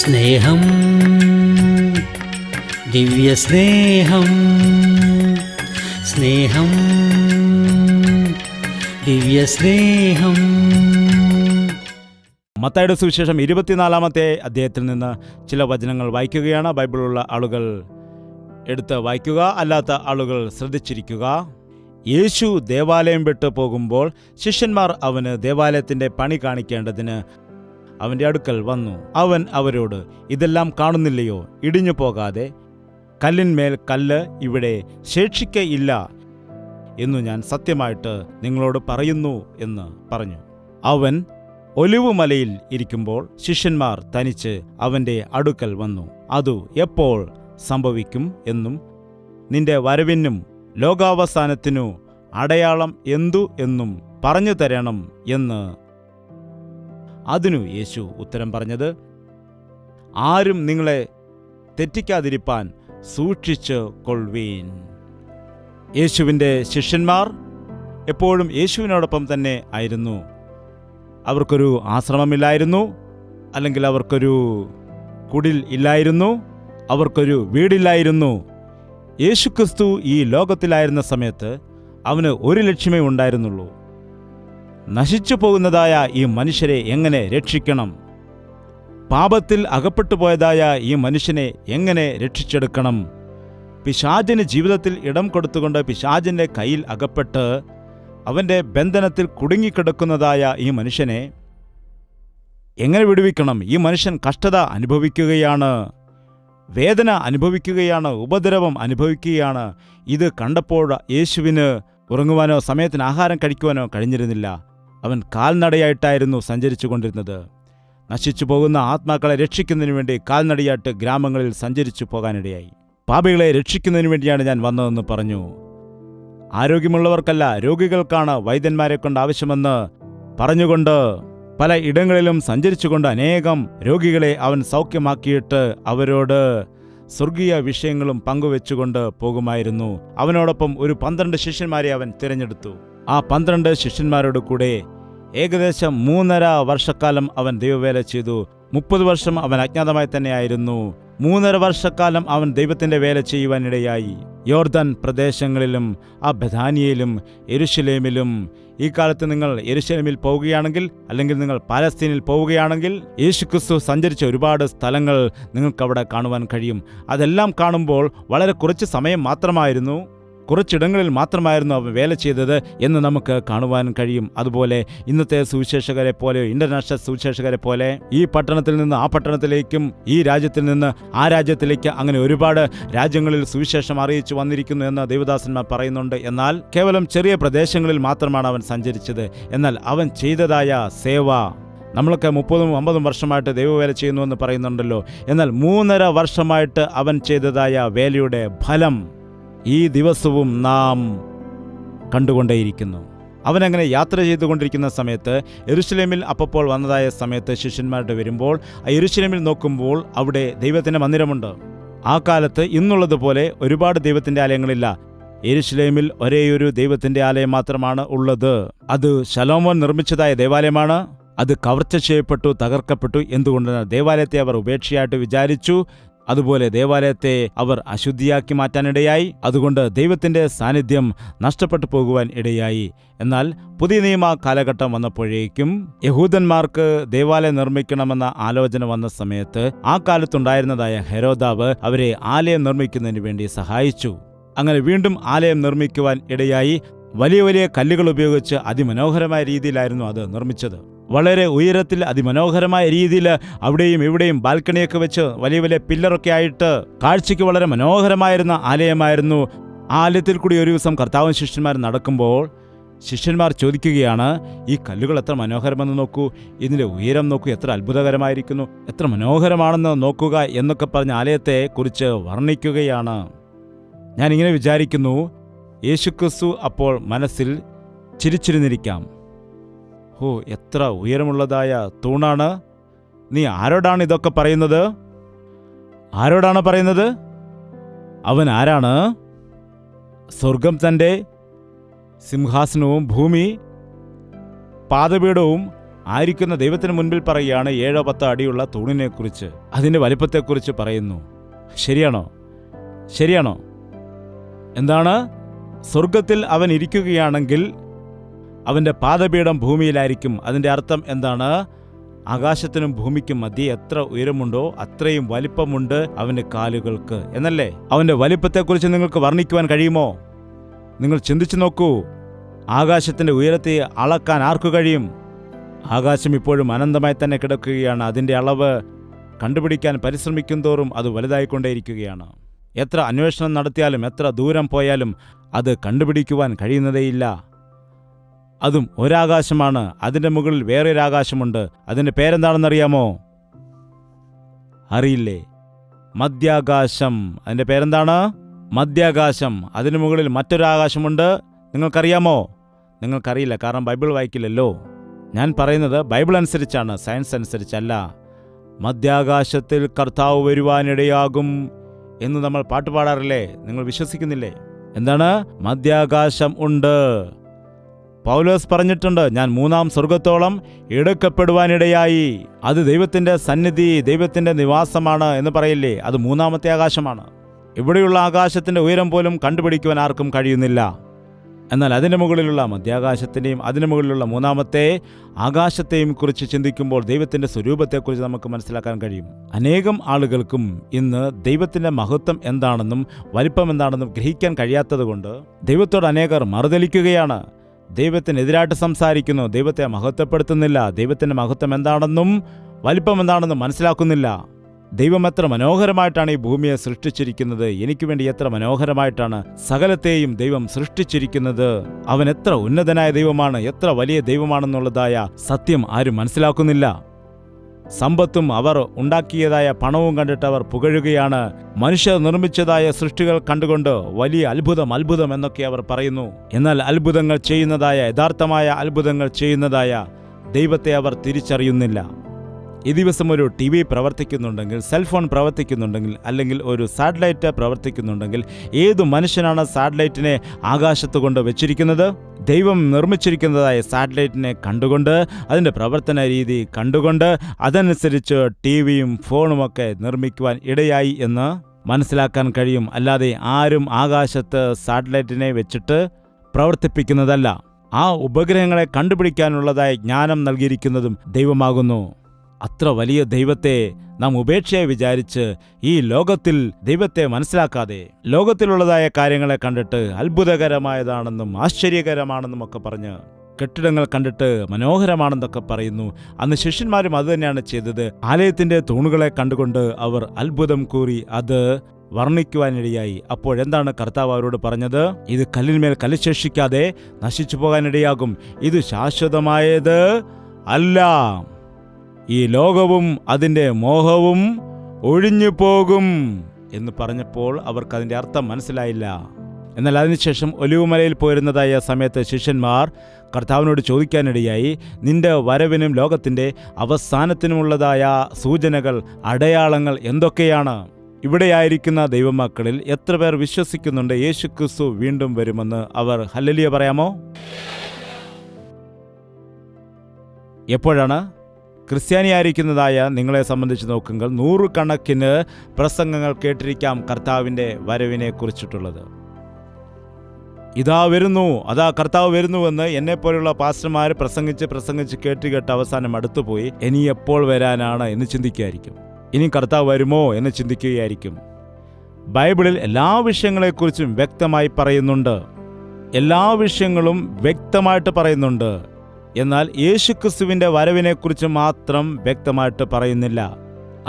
സ്നേഹം, ദിവ്യസ്നേഹം, സ്നേഹം, ദിവ്യസ്നേഹം. മത്തായിയുടെ സുവിശേഷം 24-ാമത്തെ അധ്യായത്തിൽ നിന്ന് ചില വചനങ്ങൾ വായിക്കുകയാണ്. ബൈബിളുള്ള ആളുകൾ എടുത്ത് വായിക്കുക, അല്ലാത്ത ആളുകൾ ശ്രദ്ധിച്ചിരിക്കുക. യേശു ദേവാലയം വിട്ട് പോകുമ്പോൾ ശിഷ്യന്മാർ അവന് ദേവാലയത്തിൻ്റെ പണി കാണിക്കേണ്ടതിന് അവൻ്റെ അടുക്കൽ വന്നു. അവൻ അവരോട്, ഇതെല്ലാം കാണുന്നില്ലയോ? ഇടിഞ്ഞു പോകാതെ കല്ലിന്മേൽ കല്ല് ഇവിടെ ശേഷിക്കയില്ല എന്നു ഞാൻ സത്യമായിട്ട് നിങ്ങളോട് പറയുന്നു എന്ന് പറഞ്ഞു. അവൻ ഒലിവുമലയിൽ ഇരിക്കുമ്പോൾ ശിഷ്യന്മാർ തനിച്ച് അവൻ്റെ അടുക്കൽ വന്നു. അതു എപ്പോൾ സംഭവിക്കും എന്നും നിന്റെ വരവിനും ലോകാവസാനത്തിനു അടയാളം എന്തു എന്നും പറഞ്ഞു തരണം എന്ന്. അതിനു യേശു ഉത്തരം പറഞ്ഞത്, ആരും നിങ്ങളെ തെറ്റിക്കാതിരിപ്പാൻ സൂക്ഷിച്ചു കൊള്ളുവീൻ. യേശുവിൻ്റെ ശിഷ്യന്മാർ എപ്പോഴും യേശുവിനോടൊപ്പം തന്നെ ആയിരുന്നു. അവർക്കൊരു ആശ്രമമില്ലായിരുന്നു, അല്ലെങ്കിൽ അവർക്കൊരു കുടിൽ ഇല്ലായിരുന്നു, അവർക്കൊരു വീടില്ലായിരുന്നു. യേശുക്രിസ്തു ഈ ലോകത്തിലായിരുന്ന സമയത്ത് അവന് ഒരു ലക്ഷ്യമേ ഉണ്ടായിരുന്നുള്ളൂ: നശിച്ചു പോകുന്നതായ ഈ മനുഷ്യരെ എങ്ങനെ രക്ഷിക്കണം, പാപത്തിൽ അകപ്പെട്ടു പോയതായ ഈ മനുഷ്യനെ എങ്ങനെ രക്ഷിച്ചെടുക്കണം. പിശാചിന് ജീവിതത്തിൽ ഇടം കൊടുത്തുകൊണ്ട് പിശാചിൻ്റെ കയ്യിൽ അകപ്പെട്ട് അവൻ്റെ ബന്ധനത്തിൽ കുടുങ്ങിക്കിടക്കുന്നതായ ഈ മനുഷ്യനെ എങ്ങനെ വിടുവിക്കണം. ഈ മനുഷ്യൻ കഷ്ടത അനുഭവിക്കുകയാണ്, വേദന അനുഭവിക്കുകയാണ്, ഉപദ്രവം അനുഭവിക്കുകയാണ്. ഇത് കണ്ടപ്പോൾ യേശുവിന് ഉറങ്ങുവാനോ സമയത്തിന് ആഹാരം കഴിക്കുവാനോ കഴിഞ്ഞിരുന്നില്ല. അവൻ കാൽനടയായിട്ടായിരുന്നു സഞ്ചരിച്ചു കൊണ്ടിരുന്നത്. നശിച്ചു പോകുന്ന ആത്മാക്കളെ രക്ഷിക്കുന്നതിന് വേണ്ടി കാൽനടയായിട്ട് ഗ്രാമങ്ങളിൽ സഞ്ചരിച്ചു പോകാനിടയായി. പാപികളെ രക്ഷിക്കുന്നതിന് വേണ്ടിയാണ് ഞാൻ വന്നതെന്ന് പറഞ്ഞു. ആരോഗ്യമുള്ളവർക്കല്ല, രോഗികൾക്കാണ് വൈദ്യന്മാരെ കൊണ്ട് ആവശ്യമെന്ന് പറഞ്ഞുകൊണ്ട് പല ഇടങ്ങളിലും സഞ്ചരിച്ചുകൊണ്ട് അനേകം രോഗികളെ അവൻ സൗഖ്യമാക്കിയിട്ട് അവരോട് സ്വർഗീയ വിഷയങ്ങളും പങ്കുവെച്ചുകൊണ്ട് പോകുമായിരുന്നു. അവനോടൊപ്പം ഒരു 12 ശിഷ്യന്മാരെ അവൻ തിരഞ്ഞെടുത്തു. ആ 12 ശിഷ്യന്മാരോട് കൂടെ ഏകദേശം 3.5 വർഷക്കാലം അവൻ ദൈവവേല ചെയ്തു. 30 വർഷം അവൻ അജ്ഞാതമായി തന്നെയായിരുന്നു. 3.5 വർഷക്കാലം അവൻ ദൈവത്തിൻ്റെ വേല ചെയ്യുവാനിടയായി. യോർദാൻ പ്രദേശങ്ങളിലും ആ ബഥാനിയയിലും യെരുശലേമിലും. ഈ കാലത്ത് നിങ്ങൾ യെരുശലേമിൽ പോവുകയാണെങ്കിൽ, അല്ലെങ്കിൽ നിങ്ങൾ പാലസ്തീനിൽ പോവുകയാണെങ്കിൽ, യേശുക്രിസ്തു സഞ്ചരിച്ച ഒരുപാട് സ്ഥലങ്ങൾ നിങ്ങൾക്കവിടെ കാണുവാൻ കഴിയും. അതെല്ലാം കാണുമ്പോൾ വളരെ കുറച്ച് സമയം മാത്രമായിരുന്നു, കുറച്ചിടങ്ങളിൽ മാത്രമായിരുന്നു അവൻ വേല ചെയ്തത് എന്ന് നമുക്ക് കാണുവാൻ കഴിയും. അതുപോലെ ഇന്നത്തെ സുവിശേഷകരെ പോലെ, ഇന്റർനാഷണൽ സുവിശേഷകരെ പോലെ ഈ പട്ടണത്തിൽ നിന്ന് ആ പട്ടണത്തിലേക്കും, ഈ രാജ്യത്തിൽ നിന്ന് ആ രാജ്യത്തിലേക്ക്, അങ്ങനെ ഒരുപാട് രാജ്യങ്ങളിൽ സുവിശേഷം അറിയിച്ചു വന്നിരിക്കുന്നു എന്ന് ദൈവദാസന്മാർ പറയുന്നുണ്ട്. എന്നാൽ കേവലം ചെറിയ പ്രദേശങ്ങളിൽ മാത്രമാണ് അവൻ സഞ്ചരിച്ചത്. എന്നാൽ അവൻ ചെയ്തതായ സേവ, നമ്മളൊക്കെ 30-50 വർഷമായിട്ട് ദൈവവേല ചെയ്യുന്നുവെന്ന് പറയുന്നുണ്ടല്ലോ. എന്നാൽ 3.5 വർഷമായിട്ട് അവൻ ചെയ്തതായ വേലയുടെ ഫലം ഈ ദിവസവും നാം കണ്ടുകൊണ്ടേയിരിക്കുന്നു. അവനങ്ങനെ യാത്ര ചെയ്തുകൊണ്ടിരിക്കുന്ന സമയത്ത് യെരുശലേമിൽ അപ്പോൾ വന്നതായ സമയത്ത് ശിഷ്യന്മാരുടെ വരുമ്പോൾ ആ യെരുശലേമിൽ നോക്കുമ്പോൾ അവിടെ ദൈവത്തിൻ്റെ മന്ദിരമുണ്ട്. ആ കാലത്ത് ഇന്നുള്ളതുപോലെ ഒരുപാട് ദൈവത്തിൻ്റെ ആലയങ്ങളില്ല. യെരുശലേമിൽ ഒരേയൊരു ദൈവത്തിൻ്റെ ആലയം മാത്രമാണ് ഉള്ളത്. അത് ശലോമോൻ നിർമ്മിച്ചതായ ദേവാലയമാണ്. അത് കവർച്ച ചെയ്യപ്പെട്ടു, തകർക്കപ്പെട്ടു. എന്തുകൊണ്ടെന്ന് ദേവാലയത്തെ അവർ ഉപേക്ഷയായിട്ട് വിചാരിച്ചു. അതുപോലെ ദേവാലയത്തെ അവർ അശുദ്ധിയാക്കി മാറ്റാനിടയായി. അതുകൊണ്ട് ദൈവത്തിൻ്റെ സാന്നിധ്യം നഷ്ടപ്പെട്ടു പോകുവാൻ ഇടയായി. എന്നാൽ പുതിയ നിയമ കാലഘട്ടം വന്നപ്പോഴേക്കും യഹൂദന്മാർക്ക് ദേവാലയം നിർമ്മിക്കണമെന്ന ആലോചന വന്ന സമയത്ത് ആ കാലത്തുണ്ടായിരുന്നതായ ഹെരോദാവ് അവരെ ആലയം നിർമ്മിക്കുന്നതിന് വേണ്ടി സഹായിച്ചു. അങ്ങനെ വീണ്ടും ആലയം നിർമ്മിക്കുവാൻ ഇടയായി. വലിയ വലിയ കല്ലുകൾ ഉപയോഗിച്ച് അതിമനോഹരമായ രീതിയിലായിരുന്നു അത് നിർമ്മിച്ചത്. വളരെ ഉയരത്തിൽ അതിമനോഹരമായ രീതിയിൽ അവിടെയും ഇവിടെയും ബാൽക്കണിയൊക്കെ വെച്ച് വലിയ വലിയ പില്ലറൊക്കെ ആയിട്ട് കാഴ്ചയ്ക്ക് വളരെ മനോഹരമായിരുന്ന ആലയമായിരുന്നു. ആ ആലയത്തിൽ കൂടി ഒരു ദിവസം കർത്താവും ശിഷ്യന്മാർ നടക്കുമ്പോൾ ശിഷ്യന്മാർ ചോദിക്കുകയാണ്, ഈ കല്ലുകൾ എത്ര മനോഹരമെന്ന് നോക്കൂ, ഇതിൻ്റെ ഉയരം നോക്കൂ, എത്ര അത്ഭുതകരമായിരിക്കുന്നു, എത്ര മനോഹരമാണെന്ന് നോക്കുക എന്നൊക്കെ പറഞ്ഞ് ആലയത്തെ കുറിച്ച് വർണ്ണിക്കുകയാണ്. ഞാനിങ്ങനെ വിചാരിക്കുന്നു, യേശുക്രിസ്തു അപ്പോൾ മനസ്സിൽ ചിരിച്ചിരുന്നിരിക്കാം. ഓ, എത്ര ഉയരമുള്ളതായ തൂണാണ്! നീ ആരോടാണ് ഇതൊക്കെ പറയുന്നത്? ആരോടാണ് പറയുന്നത്? അവൻ ആരാണ്? സ്വർഗം തൻ്റെ സിംഹാസനവും ഭൂമി പാദപീഠവും ആയിരിക്കുന്ന ദൈവത്തിന് മുൻപിൽ പറയുകയാണ് 7-10 അടിയുള്ള തൂണിനെക്കുറിച്ച്, അതിൻ്റെ വലിപ്പത്തെക്കുറിച്ച് പറയുന്നു. ശരിയാണോ? എന്താണ്? സ്വർഗത്തിൽ അവൻ ഇരിക്കുകയാണെങ്കിൽ അവൻ്റെ പാദപീഠം ഭൂമിയിലായിരിക്കും. അതിൻ്റെ അർത്ഥം എന്താണ്? ആകാശത്തിനും ഭൂമിക്കും മധ്യേ എത്ര ഉയരമുണ്ടോ അത്രയും വലിപ്പമുണ്ട് അവൻ്റെ കാലുകൾക്ക് എന്നല്ലേ? അവൻ്റെ വലിപ്പത്തെക്കുറിച്ച് നിങ്ങൾക്ക് വർണ്ണിക്കുവാൻ കഴിയുമോ? നിങ്ങൾ ചിന്തിച്ചു നോക്കൂ. ആകാശത്തിൻ്റെ ഉയരത്തെ അളക്കാൻ ആർക്കു കഴിയും? ആകാശം ഇപ്പോഴും അനന്തമായി തന്നെ കിടക്കുകയാണ്. അതിൻ്റെ അളവ് കണ്ടുപിടിക്കാൻ പരിശ്രമിക്കും തോറും അത് വലുതായിക്കൊണ്ടേയിരിക്കുകയാണ്. എത്ര അന്വേഷണം നടത്തിയാലും എത്ര ദൂരം പോയാലും അത് കണ്ടുപിടിക്കുവാൻ കഴിയുന്നതേയില്ല. അതും ഒരാകാശമാണ്. അതിൻ്റെ മുകളിൽ വേറൊരാകാശമുണ്ട്. അതിൻ്റെ പേരെന്താണെന്നറിയാമോ? അറിയില്ലേ? മധ്യാകാശം. അതിൻ്റെ പേരെന്താണ്? മധ്യാകാശം. അതിനു മുകളിൽ മറ്റൊരാകാശമുണ്ട്. നിങ്ങൾക്കറിയാമോ? നിങ്ങൾക്കറിയില്ല, കാരണം ബൈബിൾ വായിക്കില്ലല്ലോ. ഞാൻ പറയുന്നത് ബൈബിൾ അനുസരിച്ചാണ്, സയൻസ് അനുസരിച്ചല്ല. മധ്യാകാശത്തിൽ കർത്താവ് വരുവാനിടയാകും എന്ന് നമ്മൾ പാട്ടുപാടാറില്ലേ? നിങ്ങൾ വിശ്വസിക്കുന്നില്ലേ? എന്താണ്? മധ്യാകാശം ഉണ്ട്. പൗലോസ് പറഞ്ഞിട്ടുണ്ട്, ഞാൻ 3-ാം സ്വർഗത്തോളം എടുക്കപ്പെടുവാനിടയായി. അത് ദൈവത്തിൻ്റെ സന്നിധി, ദൈവത്തിൻ്റെ നിവാസമാണ് എന്ന് പറയില്ലേ? അത് 3-ാമത്തെ ആകാശമാണ്. ഇവിടെയുള്ള ആകാശത്തിൻ്റെ ഉയരം പോലും കണ്ടുപിടിക്കുവാൻ ആർക്കും കഴിയുന്നില്ല. എന്നാൽ അതിൻ്റെ മുകളിലുള്ള മധ്യാകാശത്തിൻ്റെയും അതിന് മുകളിലുള്ള 3-ാമത്തെ ആകാശത്തെയും കുറിച്ച് ചിന്തിക്കുമ്പോൾ ദൈവത്തിൻ്റെ സ്വരൂപത്തെക്കുറിച്ച് നമുക്ക് മനസ്സിലാക്കാൻ കഴിയും. അനേകം ആളുകൾക്കും ഇന്ന് ദൈവത്തിൻ്റെ മഹത്വം എന്താണെന്നും വലിപ്പം എന്താണെന്നും ഗ്രഹിക്കാൻ കഴിയാത്തതുകൊണ്ട് ദൈവത്തോട് അനേകർ മറുതലിക്കുകയാണ്. ദൈവത്തിനെതിരായിട്ട് സംസാരിക്കുന്നു. ദൈവത്തെ മഹത്വപ്പെടുത്തുന്നില്ല. ദൈവത്തിൻ്റെ മഹത്വം എന്താണെന്നും വലിപ്പം എന്താണെന്നും മനസ്സിലാക്കുന്നില്ല. ദൈവം എത്ര മനോഹരമായിട്ടാണ് ഈ ഭൂമിയെ സൃഷ്ടിച്ചിരിക്കുന്നത്. എനിക്ക് വേണ്ടി എത്ര മനോഹരമായിട്ടാണ് സകലത്തെയും ദൈവം സൃഷ്ടിച്ചിരിക്കുന്നത്. അവൻ എത്ര ഉന്നതനായ ദൈവമാണ്, എത്ര വലിയ ദൈവമാണെന്നുള്ളതായ സത്യം ആരും മനസ്സിലാക്കുന്നില്ല. സമ്പത്തും അവർ ഉണ്ടാക്കിയതായ പണവും കണ്ടിട്ട് അവർ പുകഴുകയാണ്. മനുഷ്യർ നിർമ്മിച്ചതായ സൃഷ്ടികൾ കണ്ടുകൊണ്ട് വലിയ അത്ഭുതം എന്നൊക്കെ അവർ പറയുന്നു. എന്നാൽ അത്ഭുതങ്ങൾ ചെയ്യുന്നതായ, യഥാർത്ഥമായ അത്ഭുതങ്ങൾ ചെയ്യുന്നതായ ദൈവത്തെ അവർ തിരിച്ചറിയുന്നില്ല. ഈ ദിവസം ഒരു TV പ്രവർത്തിക്കുന്നുണ്ടെങ്കിൽ, സെൽഫോൺ പ്രവർത്തിക്കുന്നുണ്ടെങ്കിൽ, അല്ലെങ്കിൽ ഒരു സാറ്റലൈറ്റ് പ്രവർത്തിക്കുന്നുണ്ടെങ്കിൽ, ഏതു മനുഷ്യനാണ് സാറ്റലൈറ്റിനെ ആകാശത്ത് കൊണ്ട് വെച്ചിരിക്കുന്നത്? ദൈവം നിർമ്മിച്ചിരിക്കുന്നതായ സാറ്റലൈറ്റിനെ കണ്ടുകൊണ്ട്, അതിൻ്റെ പ്രവർത്തന രീതി കണ്ടുകൊണ്ട്, അതനുസരിച്ച് TVയും ഫോണുമൊക്കെ നിർമ്മിക്കുവാൻ ഇടയായി എന്ന് മനസ്സിലാക്കാൻ കഴിയും. അല്ലാതെ ആരും ആകാശത്ത് സാറ്റലൈറ്റിനെ വെച്ചിട്ട് പ്രവർത്തിപ്പിക്കുന്നതല്ല. ആ ഉപഗ്രഹങ്ങളെ കണ്ടുപിടിക്കാനുള്ളതായ ജ്ഞാനം നൽകിയിരിക്കുന്നതും ദൈവമാകുന്നു. അത്ര വലിയ ദൈവത്തെ നാം ഉപേക്ഷയെ വിചാരിച്ച് ഈ ലോകത്തിൽ ദൈവത്തെ മനസ്സിലാക്കാതെ ലോകത്തിലുള്ളതായ കാര്യങ്ങളെ കണ്ടിട്ട് അത്ഭുതകരമായതാണെന്നും ആശ്ചര്യകരമാണെന്നും ഒക്കെ പറഞ്ഞ് കെട്ടിടങ്ങൾ കണ്ടിട്ട് മനോഹരമാണെന്നൊക്കെ പറയുന്നു. അന്ന് ശിഷ്യന്മാരും അതുതന്നെയാണ് ചെയ്തത്. ആലയത്തിൻ്റെ തൂണുകളെ കണ്ടുകൊണ്ട് അവർ അത്ഭുതം കൂറി അത് വർണ്ണിക്കുവാനിടയായി. അപ്പോഴെന്താണ് കർത്താവ് അവരോട് പറഞ്ഞത്? ഇത് കല്ലിന്മേൽ കല്ല് ശേഷിക്കാതെ നശിച്ചു പോകാനിടയാകും. ഇത് ശാശ്വതമായത് അല്ല. ഈ ലോകവും അതിൻ്റെ മോഹവും ഒഴിഞ്ഞു പോകും എന്ന് പറഞ്ഞപ്പോൾ അവർക്കതിൻ്റെ അർത്ഥം മനസ്സിലായില്ല. എന്നാൽ അതിനുശേഷം ഒലിവുമലയിൽ പോയിരുന്നതായ സമയത്ത് ശിഷ്യന്മാർ കർത്താവിനോട് ചോദിക്കാനിടയായി, നിന്റെ വരവിനും ലോകത്തിൻ്റെ അവസാനത്തിനുമുള്ളതായ സൂചനകൾ, അടയാളങ്ങൾ എന്തൊക്കെയാണ്? ഇവിടെയായിരിക്കുന്ന ദൈവമക്കളിൽ എത്ര പേർ വിശ്വസിക്കുന്നുണ്ട് യേശുക്രിസ്തു വീണ്ടും വരുമെന്ന്? അവർ ഹല്ലേലൂയ പറയാമോ? എപ്പോഴാണ്? ക്രിസ്ത്യാനിയായിരിക്കുന്നതായ നിങ്ങളെ സംബന്ധിച്ച് നോക്കുമ്പോൾ 100 കണക്കിന് പ്രസംഗങ്ങൾ കേട്ടിരിക്കാം കർത്താവിൻ്റെ വരവിനെ കുറിച്ചിട്ടുള്ളത്. ഇതാ വരുന്നു, അതാ കർത്താവ് വരുന്നുവെന്ന് എന്നെപ്പോലുള്ള പാസ്റ്റർമാർ പ്രസംഗിച്ച് കേട്ട് അവസാനം അടുത്തുപോയി ഇനി എപ്പോൾ വരാനാണ് എന്ന് ചിന്തിക്കുകയായിരിക്കും. ഇനി കർത്താവ് വരുമോ എന്ന് ചിന്തിക്കുകയായിരിക്കും. ബൈബിളിൽ എല്ലാ വിഷയങ്ങളെക്കുറിച്ചും വ്യക്തമായി പറയുന്നുണ്ട്. എല്ലാ വിഷയങ്ങളും വ്യക്തമായിട്ട് പറയുന്നുണ്ട്. എന്നാൽ യേശുക്രിസ്തുവിൻ്റെ വരവിനെക്കുറിച്ച് മാത്രം വ്യക്തമായിട്ട് പറയുന്നില്ല.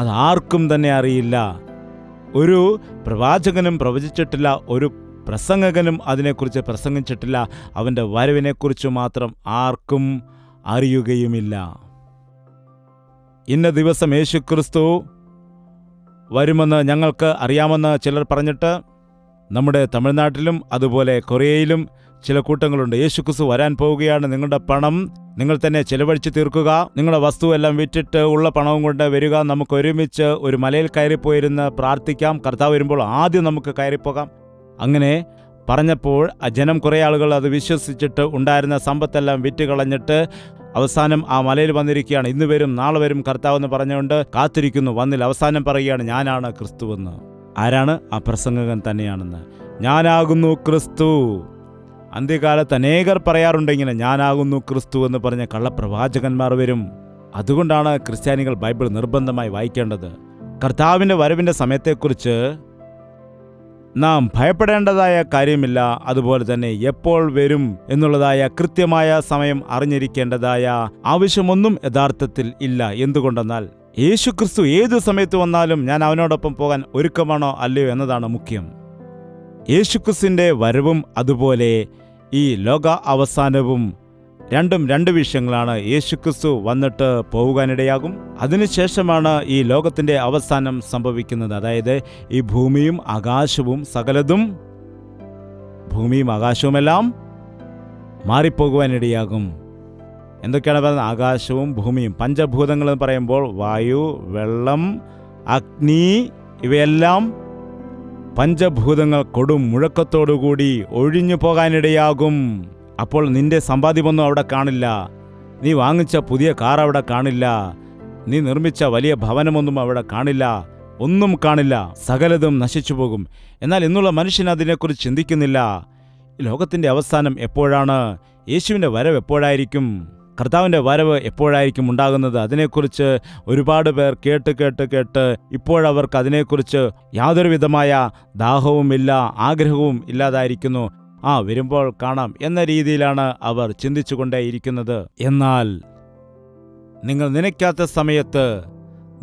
അത് ആർക്കും തന്നെ അറിയില്ല. ഒരു പ്രവാചകനും പ്രവചിച്ചിട്ടില്ല, ഒരു പ്രസംഗകനും അതിനെക്കുറിച്ച് പ്രസംഗിച്ചിട്ടില്ല. അവൻ്റെ വരവിനെക്കുറിച്ച് മാത്രം ആർക്കും അറിയുകയുമില്ല. ഇന്ന ദിവസം യേശുക്രിസ്തു വരുമെന്ന് ഞങ്ങൾക്ക് അറിയാമെന്ന് ചിലർ പറഞ്ഞിട്ട് നമ്മുടെ തമിഴ്നാട്ടിലും അതുപോലെ കൊറിയയിലും ചില കൂട്ടങ്ങളുണ്ട്. യേശുക്രിസ്തു വരാൻ പോവുകയാണ്, നിങ്ങളുടെ പണം നിങ്ങൾ തന്നെ ചെലവഴിച്ച് തീർക്കുക, നിങ്ങളുടെ വസ്തുവെല്ലാം വിറ്റിട്ട് ഉള്ള പണവും കൊണ്ട് വരിക, നമുക്ക് ഒരുമിച്ച് ഒരു മലയിൽ കയറിപ്പോയിരുന്ന് പ്രാർത്ഥിക്കാം, കർത്താവ് വരുമ്പോൾ ആദ്യം നമുക്ക് കയറിപ്പോകാം. അങ്ങനെ പറഞ്ഞപ്പോൾ ജനം കുറേ ആളുകൾ അത് വിശ്വസിച്ചിട്ട് ഉണ്ടായിരുന്ന സമ്പത്തെല്ലാം വിറ്റ് കളഞ്ഞിട്ട് അവസാനം ആ മലയിൽ വന്നിരിക്കുകയാണ്. ഇന്ന് വരും നാളെ വരും കർത്താവെന്ന് പറഞ്ഞുകൊണ്ട് കാത്തിരിക്കുന്നു. വന്നില്ല. അവസാനം പറയുകയാണ്, ഞാനാണ് ക്രിസ്തുവെന്ന്. ആരാണ്? ആ പ്രസംഗകൻ തന്നെയാണെന്ന്. ഞാനാകുന്നു ക്രിസ്തു. അന്ത്യകാലത്ത് അനേകർ പറയാറുണ്ട് ഇങ്ങനെ, ഞാനാകുന്നു ക്രിസ്തു എന്ന് പറഞ്ഞ കള്ളപ്രവാചകന്മാർ വരും. അതുകൊണ്ടാണ് ക്രിസ്ത്യാനികൾ ബൈബിൾ നിർബന്ധമായി വായിക്കേണ്ടത്. കർത്താവിൻ്റെ വരവിൻ്റെ സമയത്തെക്കുറിച്ച് നാം ഭയപ്പെടേണ്ടതായ കാര്യമില്ല. അതുപോലെ തന്നെ എപ്പോൾ വരും എന്നുള്ളതായ കൃത്യമായ സമയം അറിഞ്ഞിരിക്കേണ്ടതായ ആവശ്യമൊന്നും യഥാർത്ഥത്തിൽ ഇല്ല. എന്തുകൊണ്ടെന്നാൽ യേശുക്രിസ്തു ഏതു സമയത്ത് വന്നാലും ഞാൻ അവനോടൊപ്പം പോകാൻ ഒരുക്കമാണോ അല്ലയോ എന്നതാണ് മുഖ്യം. യേശുക്രിസ്തുവിൻ്റെ വരവും അതുപോലെ ഈ ലോക അവസാനവും രണ്ടും രണ്ട് വിഷയങ്ങളാണ്. യേശുക്രിസ്തു വന്നിട്ട് പോകാനിടയാകും. അതിനുശേഷമാണ് ഈ ലോകത്തിൻ്റെ അവസാനം സംഭവിക്കുന്നത്. അതായത് ഈ ഭൂമിയും ആകാശവും സകലതും, ഭൂമിയും ആകാശവുമെല്ലാം മാറിപ്പോകുവാനിടയാകും. എന്തൊക്കെയാണ് പറയുന്നത്? ആകാശവും ഭൂമിയും. പഞ്ചഭൂതങ്ങളെന്ന് പറയുമ്പോൾ വായു, വെള്ളം, അഗ്നി, ഇവയെല്ലാം പഞ്ചഭൂതങ്ങൾ കൊടും മുഴക്കത്തോടുകൂടി ഒഴിഞ്ഞു പോകാനിടയാകും. അപ്പോൾ നിന്റെ സമ്പാദ്യമൊന്നും അവിടെ കാണില്ല. നീ വാങ്ങിച്ച പുതിയ കാർ അവിടെ കാണില്ല. നീ നിർമ്മിച്ച വലിയ ഭവനമൊന്നും അവിടെ കാണില്ല. ഒന്നും കാണില്ല. സകലതും നശിച്ചു പോകും. എന്നാൽ ഇന്നുള്ള മനുഷ്യൻ അതിനെക്കുറിച്ച് ചിന്തിക്കുന്നില്ല. ലോകത്തിൻ്റെ അവസാനം എപ്പോഴാണ്? യേശുവിൻ്റെ വരവ് എപ്പോഴായിരിക്കും? കർത്താവിൻ്റെ വരവ് എപ്പോഴായിരിക്കും ഉണ്ടാകുന്നത്? അതിനെക്കുറിച്ച് ഒരുപാട് പേർ കേട്ട് ഇപ്പോഴവർക്ക് അതിനെക്കുറിച്ച് യാതൊരു വിധമായ ദാഹവുമില്ല, ആഗ്രഹവും ഇല്ലാതായിരിക്കുന്നു. വരുമ്പോൾ കാണാം എന്ന രീതിയിലാണ് അവർ ചിന്തിച്ചുകൊണ്ടേയിരിക്കുന്നത്. എന്നാൽ നിങ്ങൾ നനയ്ക്കാത്ത സമയത്ത്,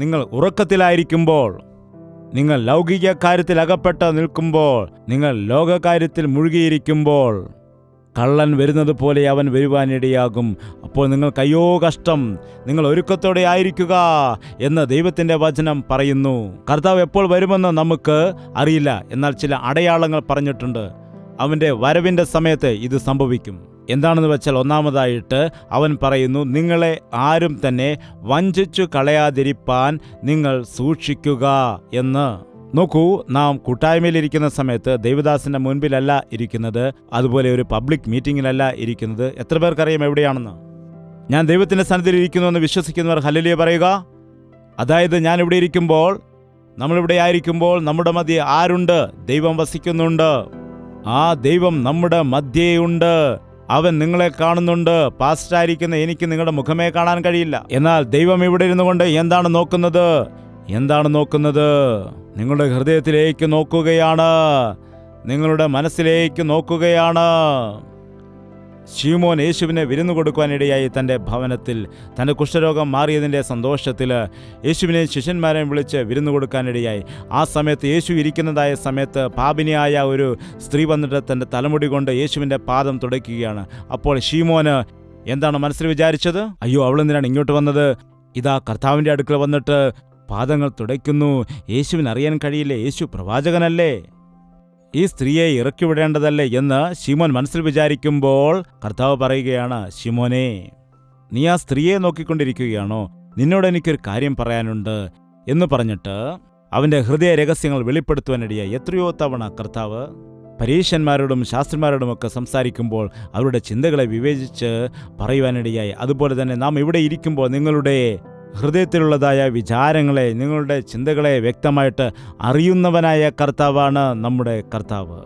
നിങ്ങൾ ഉറക്കത്തിലായിരിക്കുമ്പോൾ, നിങ്ങൾ ലൗകിക കാര്യത്തിൽ അകപ്പെട്ട് നിൽക്കുമ്പോൾ, നിങ്ങൾ ലോകകാര്യത്തിൽ മുഴുകിയിരിക്കുമ്പോൾ കള്ളൻ വരുന്നത് പോലെ അവൻ വരുവാനിടയാകും. അപ്പോൾ നിങ്ങൾക്ക് അയ്യോ കഷ്ടം, നിങ്ങൾ ഒരുക്കത്തോടെ ആയിരിക്കുക എന്ന് ദൈവത്തിൻ്റെ വചനം പറയുന്നു. കർത്താവ് എപ്പോൾ വരുമെന്ന് നമുക്ക് അറിയില്ല. എന്നാൽ ചില അടയാളങ്ങൾ പറഞ്ഞിട്ടുണ്ട്. അവൻ്റെ വരവിൻ്റെ സമയത്ത് ഇത് സംഭവിക്കും. എന്താണെന്ന് വെച്ചാൽ, ഒന്നാമതായിട്ട് അവൻ പറയുന്നു, നിങ്ങളെ ആരും തന്നെ വഞ്ചിച്ചു കളയാതിരിപ്പാൻ നിങ്ങൾ സൂക്ഷിക്കുക എന്ന്. നോക്കൂ, നാം കൂട്ടായ്മയിലിരിക്കുന്ന സമയത്ത് ദൈവദാസന്റെ മുൻപിലല്ല ഇരിക്കുന്നത്, അതുപോലെ ഒരു പബ്ലിക് മീറ്റിങ്ങിലല്ല ഇരിക്കുന്നത്. എത്ര പേർക്കറിയാം എവിടെയാണെന്ന്? ഞാൻ ദൈവത്തിൻ്റെ സന്നിധിയിൽ ഇരിക്കുന്നുവെന്ന് വിശ്വസിക്കുന്നവർ ഹല്ലേലൂയ പറയുക. അതായത് ഞാൻ ഇവിടെ ഇരിക്കുമ്പോൾ, നമ്മളിവിടെ ആയിരിക്കുമ്പോൾ നമ്മുടെ മധ്യേ ആരുണ്ട്? ദൈവം വസിക്കുന്നുണ്ട്. ആ ദൈവം നമ്മുടെ മധ്യേയുണ്ട്. അവൻ നിങ്ങളെ കാണുന്നുണ്ട്. പാസ്റ്ററായിരിക്കുന്ന എനിക്ക് നിങ്ങളുടെ മുഖമേ കാണാൻ കഴിയില്ല. എന്നാൽ ദൈവം ഇവിടെ ഇരുന്നു കൊണ്ട് എന്താണ് നോക്കുന്നത്? നിങ്ങളുടെ ഹൃദയത്തിലേക്ക് നോക്കുകയാണ്, നിങ്ങളുടെ മനസ്സിലേക്ക് നോക്കുകയാണ്. ശീമോൻ യേശുവിനെ വിരുന്നു കൊടുക്കുവാനിടയായി. തൻ്റെ ഭവനത്തിൽ തൻ്റെ കുഷ്ഠരോഗം മാറിയതിൻ്റെ സന്തോഷത്തിൽ യേശുവിനെ ശിഷ്യന്മാരെ വിളിച്ച് വിരുന്നു കൊടുക്കാനിടയായി. ആ സമയത്ത് യേശു ഇരിക്കുന്നതായ സമയത്ത് പാപിനിയായ ഒരു സ്ത്രീ വന്നിട്ട് തൻ്റെ തലമുടി കൊണ്ട് യേശുവിൻ്റെ പാദം തുടയ്ക്കുകയാണ്. അപ്പോൾ ശീമോന് എന്താണ് മനസ്സിൽ വിചാരിച്ചത്? അയ്യോ, അവളെന്തിനാണ് ഇങ്ങോട്ട് വന്നത്? ഇതാ കർത്താവിൻ്റെ അടുക്കൽ വന്നിട്ട് പാദങ്ങൾ തുടയ്ക്കുന്നു. യേശുവിന് അറിയാൻ കഴിയില്ലേ? യേശു പ്രവാചകനല്ലേ? ഈ സ്ത്രീയെ ഇറക്കി വിടേണ്ടതല്ലേ എന്ന് ശിമോൻ മനസ്സിൽ വിചാരിക്കുമ്പോൾ കർത്താവ് പറയുകയാണ്, ശിമോനെ, നീ ആ സ്ത്രീയെ നോക്കിക്കൊണ്ടിരിക്കുകയാണോ? നിന്നോട് എനിക്കൊരു കാര്യം പറയാനുണ്ട് എന്ന് പറഞ്ഞിട്ട് അവൻ്റെ ഹൃദയ രഹസ്യങ്ങൾ വെളിപ്പെടുത്തുവാനിടയായി. എത്രയോ തവണ കർത്താവ് പരീശന്മാരോടും ശാസ്ത്രിമാരോടുമൊക്കെ സംസാരിക്കുമ്പോൾ അവരുടെ ചിന്തകളെ വിവേചിച്ച് പറയുവാനിടയായി. അതുപോലെ തന്നെ നാം ഇവിടെ ഇരിക്കുമ്പോൾ നിങ്ങളുടെ ഹൃദയത്തിലുള്ളതായ വിചാരങ്ങളെ, നിങ്ങളുടെ ചിന്തകളെ വ്യക്തമായിട്ട് അറിയുന്നവനായ കർത്താവാണ് നമ്മുടെ കർത്താവ്.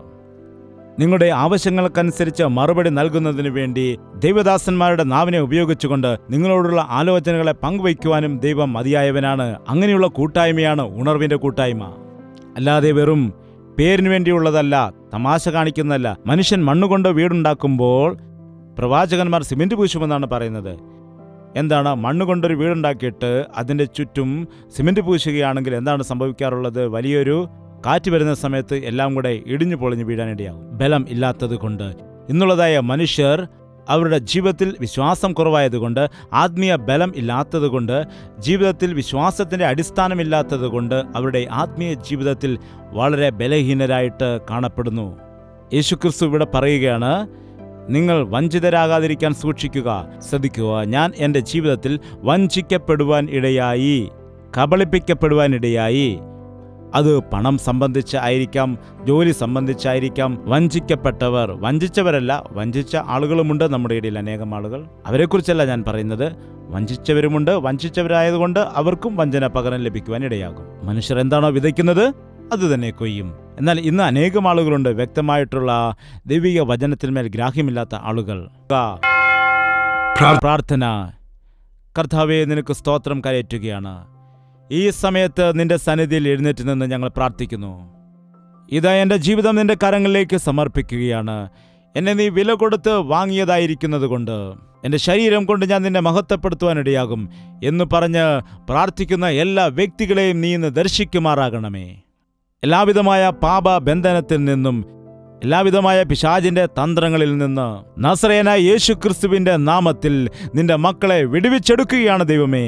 നിങ്ങളുടെ ആവശ്യങ്ങൾക്കനുസരിച്ച് മറുപടി നൽകുന്നതിന് വേണ്ടി ദൈവദാസന്മാരുടെ നാവിനെ ഉപയോഗിച്ചുകൊണ്ട് നിങ്ങളോടുള്ള ആലോചനകളെ പങ്കുവയ്ക്കുവാനും ദൈവം മതിയായവനാണ്. അങ്ങനെയുള്ള കൂട്ടായ്മയാണ് ഉണർവിൻ്റെ കൂട്ടായ്മ. അല്ലാതെ വെറും പേരിന് വേണ്ടിയുള്ളതല്ല, തമാശ കാണിക്കുന്നതല്ല. മനുഷ്യൻ മണ്ണുകൊണ്ട് വീടുണ്ടാക്കുമ്പോൾ പ്രവാചകന്മാർ സിമെന്റ് പൂശുമെന്നാണ് പറയുന്നത്. എന്താണ്? മണ്ണുകൊണ്ടൊരു വീടുണ്ടാക്കിയിട്ട് അതിൻ്റെ ചുറ്റും സിമെന്റ് പൂശുകയാണെങ്കിൽ എന്താണ് സംഭവിക്കാറുള്ളത്? വലിയൊരു കാറ്റ് വരുന്ന സമയത്ത് എല്ലാം കൂടെ ഇടിഞ്ഞു പൊളിഞ്ഞു വീഴാനിടയാകും, ബലം ഇല്ലാത്തത് കൊണ്ട്. ഇന്നുള്ളതായ മനുഷ്യർ അവരുടെ ജീവിതത്തിൽ വിശ്വാസം കുറവായതുകൊണ്ട്, ആത്മീയ ബലം ഇല്ലാത്തതുകൊണ്ട്, ജീവിതത്തിൽ വിശ്വാസത്തിൻ്റെ അടിസ്ഥാനമില്ലാത്തതുകൊണ്ട് അവരുടെ ആത്മീയ ജീവിതത്തിൽ വളരെ ബലഹീനരായിട്ട് കാണപ്പെടുന്നു. യേശുക്രിസ്തു ഇവിടെ പറയുകയാണ്, നിങ്ങൾ വഞ്ചിതരാകാതിരിക്കാൻ സൂക്ഷിക്കുക. ശ്രദ്ധിക്കുക, ഞാൻ എൻ്റെ ജീവിതത്തിൽ വഞ്ചിക്കപ്പെടുവാൻ ഇടയായി, കബളിപ്പിക്കപ്പെടുവാൻ ഇടയായി. അത് പണം സംബന്ധിച്ച് ആയിരിക്കാം, ജോലി സംബന്ധിച്ചായിരിക്കാം. വഞ്ചിക്കപ്പെട്ടവർ, വഞ്ചിച്ചവരല്ല, വഞ്ചിച്ച ആളുകളുമുണ്ട് നമ്മുടെ ഇടയിൽ അനേകം ആളുകൾ. അവരെക്കുറിച്ചല്ല ഞാൻ പറയുന്നത്. വഞ്ചിച്ചവരുമുണ്ട്. വഞ്ചിച്ചവരായതുകൊണ്ട് അവർക്കും വഞ്ചന പകരം ലഭിക്കുവാൻ ഇടയാകും. മനുഷ്യർ എന്താണോ വിതയ്ക്കുന്നത് അത് തന്നെ കൊയ്യും. എന്നാൽ ഇന്ന് അനേകം ആളുകളുണ്ട് വ്യക്തമായിട്ടുള്ള ദൈവിക വചനത്തിന്മേൽ ഗ്രാഹ്യമില്ലാത്ത ആളുകൾ. പ്രാർത്ഥന. കർത്താവേ, നിനക്ക് സ്തോത്രം കരയറ്റുകയാണ്. ഈ സമയത്ത് നിന്റെ സന്നിധിയിൽ എഴുന്നേറ്റ് നിന്ന് ഞങ്ങൾ പ്രാർത്ഥിക്കുന്നു. ഇതാ എൻ്റെ ജീവിതം നിന്റെ കരങ്ങളിലേക്ക് സമർപ്പിക്കുകയാണ്. എന്നെ നീ വില കൊടുത്ത് വാങ്ങിയതായിരിക്കുന്നത് കൊണ്ട് എൻ്റെ ശരീരം കൊണ്ട് ഞാൻ നിന്നെ മഹത്വപ്പെടുത്തുവാനിടയാകും എന്ന് പറഞ്ഞ് പ്രാർത്ഥിക്കുന്ന എല്ലാ വ്യക്തികളെയും നീ ഇന്ന് ദർശിക്കുമാറാകണമേ. എല്ലാവിധമായ പാപബന്ധനത്തിൽ നിന്നും, എല്ലാവിധമായ പിശാചിന്റെ തന്ത്രങ്ങളിൽ നിന്ന് നസറേയനായ യേശുക്രിസ്തുവിന്റെ നാമത്തിൽ നിന്റെ മക്കളെ വിടുവിച്ചെടുക്കുകയാണ് ദൈവമേ.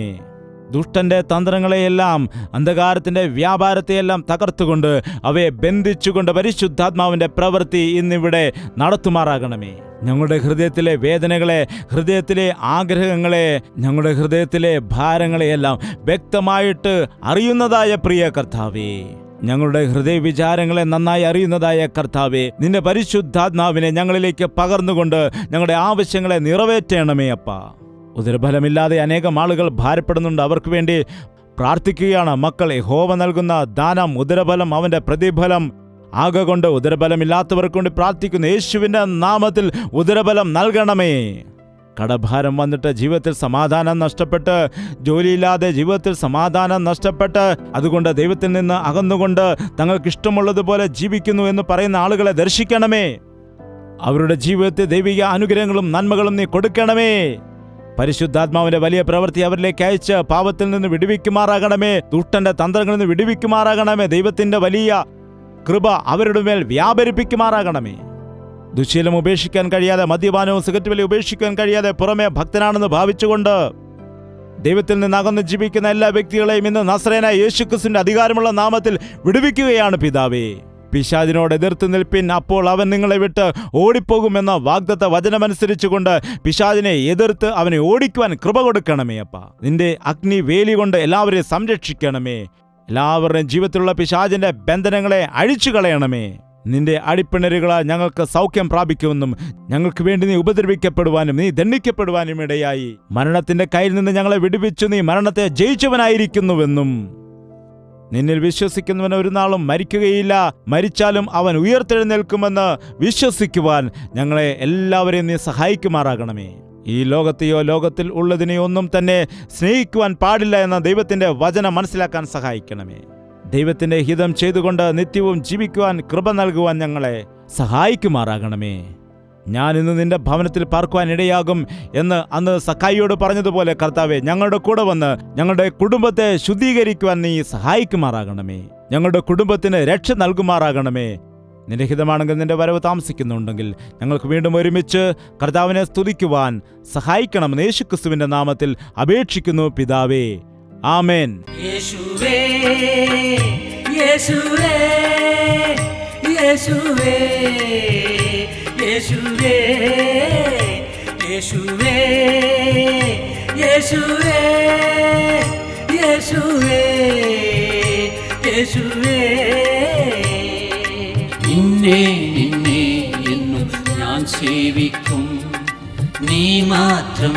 ദുഷ്ടന്റെ തന്ത്രങ്ങളെയെല്ലാം, അന്ധകാരത്തിന്റെ വ്യാപാരത്തെയെല്ലാം തകർത്തുകൊണ്ട് അവയെ ബന്ധിച്ചുകൊണ്ട് പരിശുദ്ധാത്മാവിന്റെ പ്രവൃത്തി ഇന്നിവിടെ നടത്തുമാറാകണമേ. ഞങ്ങളുടെ ഹൃദയത്തിലെ വേദനകളെ, ഹൃദയത്തിലെ ആഗ്രഹങ്ങളെ, ഞങ്ങളുടെ ഹൃദയത്തിലെ ഭാരങ്ങളെയെല്ലാം വ്യക്തമായിട്ട് അറിയുന്നതായ പ്രിയ കർത്താവേ, ഞങ്ങളുടെ ഹൃദയ വിചാരങ്ങളെ നന്നായി അറിയുന്നതായ കർത്താവേ, നിന്റെ പരിശുദ്ധാത്മാവിനെ ഞങ്ങളിലേക്ക് പകർന്നുകൊണ്ട് ഞങ്ങളുടെ ആവശ്യങ്ങളെ നിറവേറ്റണമേ അപ്പാ. ഉദരഫലമില്ലാതെ അനേകം ആളുകൾ ഭാരപ്പെടുന്നുണ്ട്. അവർക്ക് വേണ്ടി പ്രാർത്ഥിക്കുകയാണ്. മക്കൾ, യഹോവ നൽകുന്ന ദാനം ഉദരഫലം അവന്റെ പ്രതിഫലം ആകൊണ്ട് ഉദരഫലമില്ലാത്തവർക്ക് വേണ്ടി പ്രാർത്ഥിക്കുന്നു. യേശുവിന്റെ നാമത്തിൽ ഉദരഫലം നൽകണമേ. കടഭാരം വന്നിട്ട് ജീവിതത്തിൽ സമാധാനം നഷ്ടപ്പെട്ട്, ജോലിയില്ലാതെ ജീവിതത്തിൽ സമാധാനം നഷ്ടപ്പെട്ട്, അതുകൊണ്ട് ദൈവത്തിൽ നിന്ന് അകന്നുകൊണ്ട് തങ്ങൾക്കിഷ്ടമുള്ളതുപോലെ ജീവിക്കുന്നു എന്ന് പറയുന്ന ആളുകളെ ദർശിക്കണമേ. അവരുടെ ജീവിതത്തിൽ ദൈവിക അനുഗ്രഹങ്ങളും നന്മകളും നീ കൊടുക്കണമേ. പരിശുദ്ധാത്മാവിന്റെ വലിയ പ്രവൃത്തി അവരിലേക്ക് അയച്ച് പാപത്തിൽ നിന്ന് വിടുവിക്കുമാറാകണമേ. ദുഷ്ടന്റെ തന്ത്രങ്ങളിൽ നിന്ന് വിടുവിക്കുമാറാകണമേ. ദൈവത്തിന്റെ വലിയ കൃപ അവരുടെ മേൽ വ്യാപരിപ്പിക്കുമാറാകണമേ. ദുശ്ശീലം ഉപേക്ഷിക്കാൻ കഴിയാതെ, മദ്യപാനവും സിഗരറ്റ് വലി ഉപേക്ഷിക്കാൻ കഴിയാതെ, പുറമെ ഭക്തനാണെന്ന് ഭാവിച്ചുകൊണ്ട് ദൈവത്തിൽ നിന്ന് അകന്ന് ജീവിക്കുന്ന എല്ലാ വ്യക്തികളെയും ഇന്ന് നസറേയനായ യേശുക്രിസ്തുവിന്റെ അധികാരമുള്ള നാമത്തിൽ വിടുവിക്കുകയാണ് പിതാവേ. പിശാചിനോട് എതിർത്ത് നിൽപ്പിൻ, അപ്പോൾ അവൻ നിങ്ങളെ വിട്ട് ഓടിപ്പോകുമെന്ന വാഗ്ദത്ത വചനമനുസരിച്ചുകൊണ്ട് പിശാചിനെ എതിർത്ത് അവനെ ഓടിക്കുവാൻ കൃപ കൊടുക്കണമേ അപ്പ. നിന്റെ അഗ്നി വേലി കൊണ്ട് എല്ലാവരെയും സംരക്ഷിക്കണമേ. എല്ലാവരുടെയും ജീവിതത്തിലുള്ള പിശാചിന്റെ ബന്ധനങ്ങളെ അഴിച്ചു കളയണമേ. നിന്റെ അടിപ്പിണരുകളാൽ ഞങ്ങൾക്ക് സൗഖ്യം പ്രാപിക്കുമെന്നും ഞങ്ങൾക്ക് വേണ്ടി നീ ഉപദ്രവിക്കപ്പെടുവാനും നീ ദണ്ഡിക്കപ്പെടുവാനും ഇടയായി മരണത്തിന്റെ കയ്യിൽ നിന്ന് ഞങ്ങളെ വിടുവിച്ചു നീ മരണത്തെ ജയിച്ചവനായിരിക്കുന്നുവെന്നും നിന്നിൽ വിശ്വസിക്കുന്നവൻ ഒരു നാളും മരിക്കുകയില്ല, മരിച്ചാലും അവൻ ഉയർത്തെഴുന്നേൽക്കുമെന്ന് വിശ്വസിക്കുവാൻ ഞങ്ങളെ എല്ലാവരെയും നീ സഹായിക്കുമാറാകണമേ. ഈ ലോകത്തെയോ ലോകത്തിൽ ഉള്ളതിനെയോ ഒന്നും തന്നെ സ്നേഹിക്കുവാൻ പാടില്ല എന്ന ദൈവത്തിന്റെ വചനം മനസ്സിലാക്കാൻ സഹായിക്കണമേ. ദൈവത്തിന്റെ ഹിതം ചെയ്തുകൊണ്ട് നിത്യവും ജീവിക്കുവാൻ കൃപ നൽകുവാൻ ഞങ്ങളെ സഹായിക്കുമാറാകണമേ. ഞാൻ ഇന്ന് നിന്റെ ഭവനത്തിൽ പാർക്കുവാൻ ഇടയാകും എന്ന് അന്ന് സഖായിയോട് പറഞ്ഞതുപോലെ കർത്താവേ, ഞങ്ങളുടെ കൂടെ വന്ന് ഞങ്ങളുടെ കുടുംബത്തെ ശുദ്ധീകരിക്കുവാൻ നീ സഹായിക്കുമാറാകണമേ. ഞങ്ങളുടെ കുടുംബത്തിന് രക്ഷ നൽകുമാറാകണമേ. നിന്റെ ഹിതമാണെങ്കിൽ നിന്റെ വരവ് താമസിക്കുന്നുണ്ടെങ്കിൽ ഞങ്ങൾക്ക് വീണ്ടും ഒരുമിച്ച് കർത്താവിനെ സ്തുതിക്കുവാൻ സഹായിക്കണമെന്ന് യേശുക്രിസ്തുവിന്റെ നാമത്തിൽ അപേക്ഷിക്കുന്നു പിതാവേ. ആമേൻ. യേശുവേ യേശുവേ യേശുവേ യേശുവേ യേശുവേ യേശുവേ യേശുവേ യേശുവേ നിന്നെ നിന്നെ എന്നും ഞാൻ സേവിക്കും, നീ മാത്രം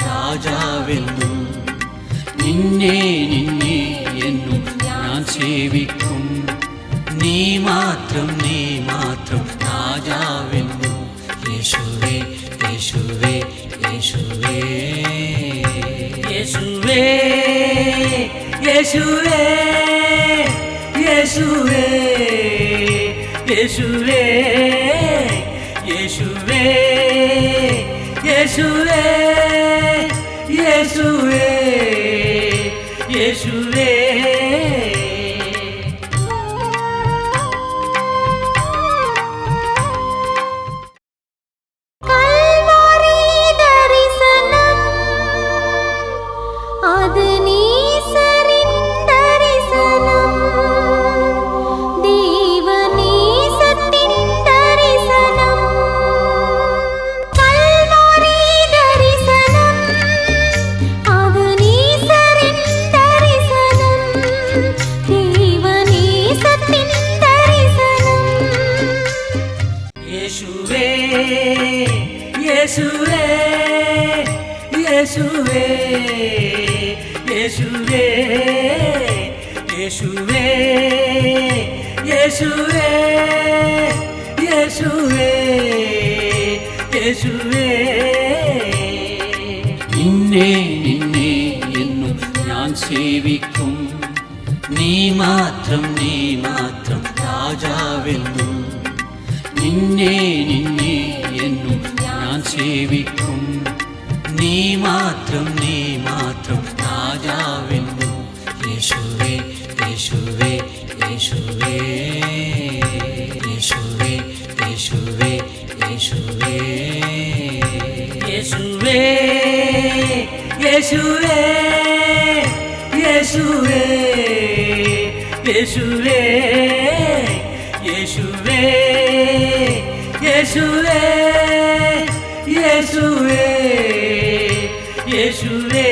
രാജാവെന്നും. നിന്നെ നിന്നെ എന്നും ഞാൻ സേവിക്കും, നീ മാത്രം രാജാവെന്നും. യേശുവേ യേശുവേ യേശുവേ യേശുവേ യേശുവേ യേശുവേ യേശുവേ യേശുവേ യേശുവേ യേശുവേ യേശുവേ ദർശനം യേശുവേ യേശുവേ യേശുവേ യേശുവേ യേശുവേ യേശുവേ യേശുവേ നിന്നെ നിന്നെ എന്നും ഞാൻ സേവിക്കും നീ മാത്രം രാജാവെന്നും നിന്നെ നിന്നെ എന്നും ഞാൻ സേവിക്കും നീ മാത്രം രാജാവെന്നും യേശുവേ യേശുവേ യേശുവേ യേശുവേ യേശുവേ യേശുവേ യേശുവേ യേശുവേ യേശുവേ യേശുവേ യേശുവേ യേശുവേ യേശുവേ യേശുവേ